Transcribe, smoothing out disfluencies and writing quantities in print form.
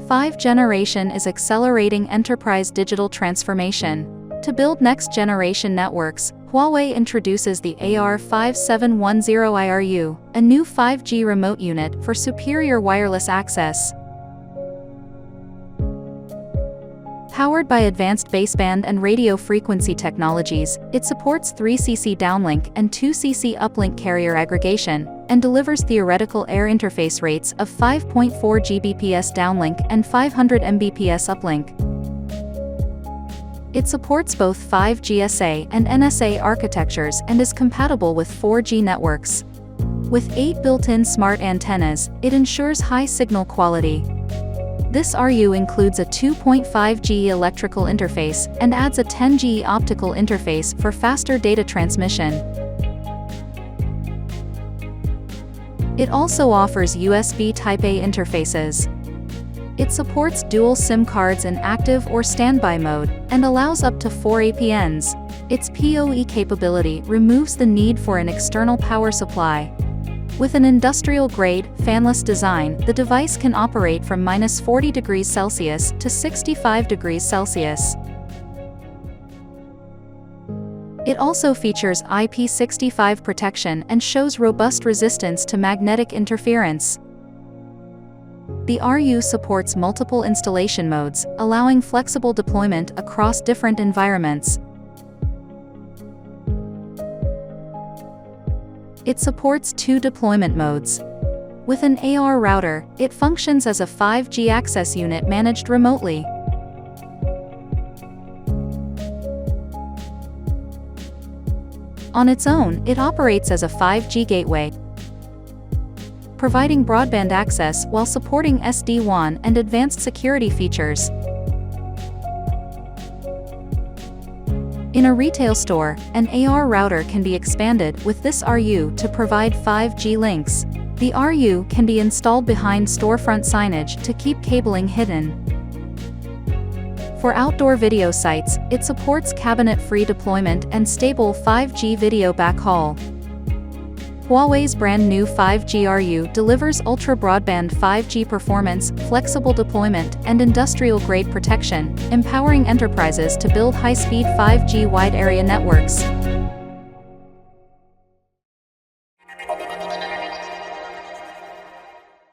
5th generation is accelerating enterprise digital transformation. To build next-generation networks, Huawei introduces the AR5710I-RU, a new 5G remote unit for superior wireless access. Powered by advanced baseband and radio frequency technologies, it supports 3cc downlink and 2cc uplink carrier aggregation, and delivers theoretical air interface rates of 5.4 Gbps downlink and 500 Mbps uplink. It supports both 5G SA and NSA architectures and is compatible with 4G networks. With 8 built-in smart antennas, it ensures high signal quality. This RU includes a 2.5G electrical interface and adds a 10G optical interface for faster data transmission. It also offers USB Type-A interfaces. It supports dual SIM cards in active or standby mode, and allows up to 4 APNs. Its PoE capability removes the need for an external power supply. With an industrial-grade, fanless design, the device can operate from -40 degrees Celsius to 65 degrees Celsius. It also features IP65 protection and shows robust resistance to magnetic interference. The RU supports multiple installation modes, allowing flexible deployment across different environments. It supports 2 deployment modes. With an AR router, it functions as a 5G access unit managed remotely. On its own, it operates as a 5G gateway, providing broadband access while supporting SD-WAN and advanced security features. In a retail store, an AR router can be expanded with this RU to provide 5G links. The RU can be installed behind storefront signage to keep cabling hidden. For outdoor video sites, it supports cabinet-free deployment and stable 5G video backhaul. Huawei's brand new 5G RU delivers ultra-broadband 5G performance, flexible deployment, and industrial-grade protection, empowering enterprises to build high-speed 5G wide-area networks.